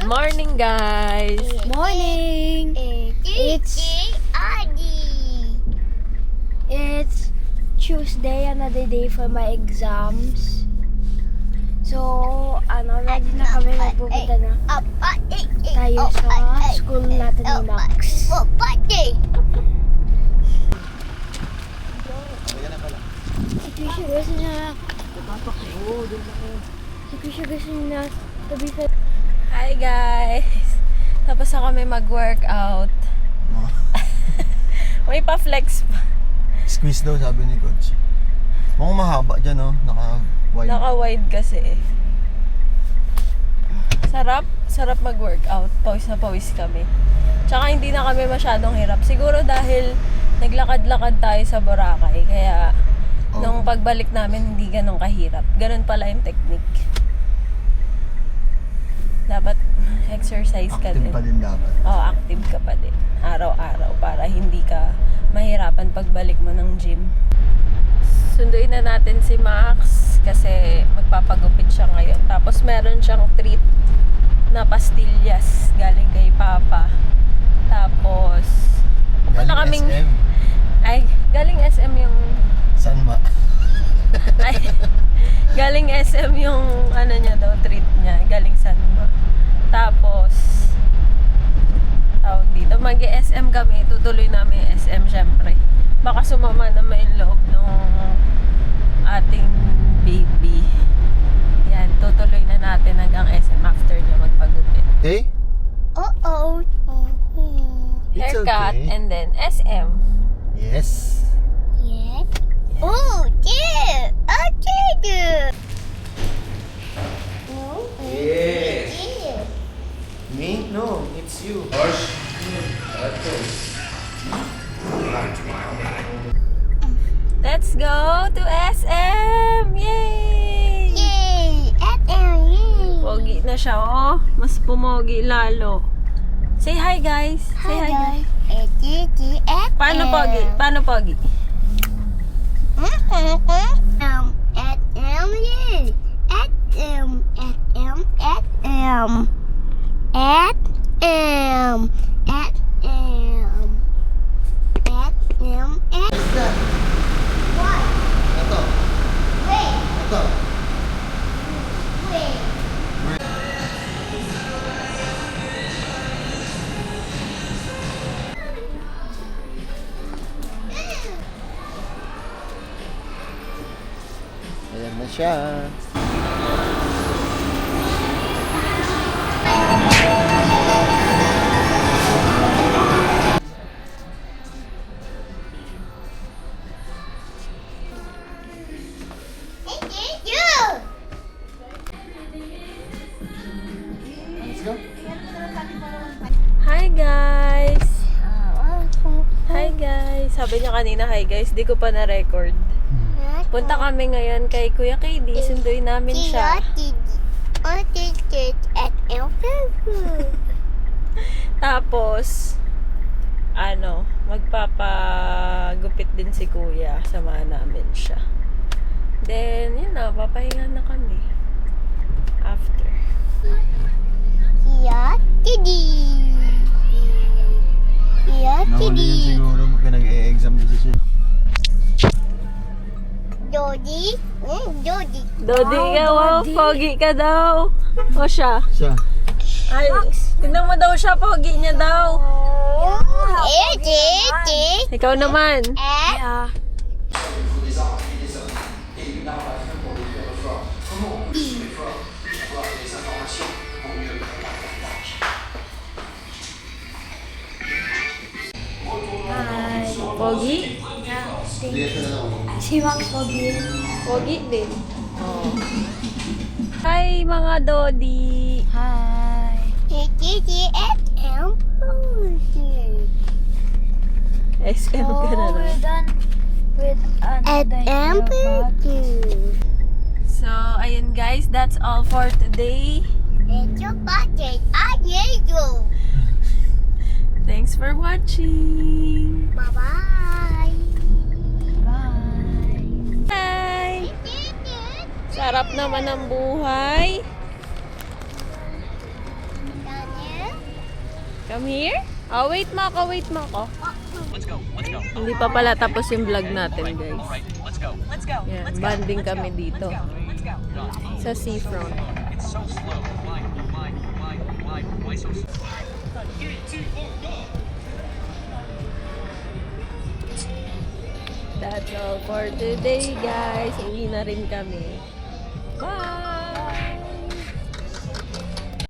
morning, guys! Morning! It's Tuesday, another day for my exams. So, ready na kami magpupunta na tayo sa school natin ni Max. Si Krisha gusto niya tabi sa... Hi, guys! Tapos na kami mag-workout. May pa-flex pa. Squeeze daw, sabi ni Coach. Mukhang mahaba dyan, no? Naka-wide. Naka-wide kasi. Sarap mag-workout. Pawis na pawis kami. Tsaka hindi na kami masyadong hirap. Siguro dahil naglakad-lakad tayo sa Boracay. Kaya nung pagbalik namin, hindi ganun kahirap. Ganun pala yung technique. Dapat exercise ka din. Active pa din dapat. Oo, active ka pa din. Araw-araw para hindi ka mahirapan pagbalik mo ng gym. Sunduin na natin si Max kasi magpapagupit siya ngayon. Tapos meron siyang treat na pastillas galing kay Papa. Tapos Galing SM. Ay, galing SM yung Saan ba? ay, galing SM yung ano niya daw, treat niya. Galing saan ba? Tapos tawag dito, mag-SM kami. Tutuloy namin yung SM syempre. Baka sumama naman yung loob ng ating baby. Yan, tutuloy na natin hanggang SM after niya magpagupit. Eh? It's Haircut okay. and then SM. Yes. Yes. Me? No, it's you. Let's go to SM! Yay! Pogi na siya, oh. Mas pumogi lalo. Say hi, guys. Say hi, guys. Paano pogi? Paano pogi? Ito. Ito. Ayan na siya. Let's go. Hi, guys! Hi, guys! Sabi niya kanina, hi, guys. Di ko pa na-record. Punta kami ngayon kay Kuya KD. Sunduin namin siya. Tapos, magpapagupit din si Kuya. Samahan namin siya. Then, yun na, papahinga na kami. After. Nahuli yan siguro. Nag-e-exam din siya. Dodi ka, wow. Pogi ka daw. O siya. Siya. Ay, tingnan mo daw siya. Pogi niya daw. Ikaw naman. Pogi? Si Max Pogi. Pogi din. Oh. Hi, mga Dodi. Hi. SM ka na We're lang. done with another haircut. So, ayun guys, that's all for today. Thanks for watching. Bye-bye. Bye. Bye! Sarap naman ang buhay. Come here. Oh, wait mo ako. Hindi pa pala tapos yung vlog natin, guys. Yan, banding kami dito. Sa seafront. That's all for today, guys. Uwi na rin kami. Bye!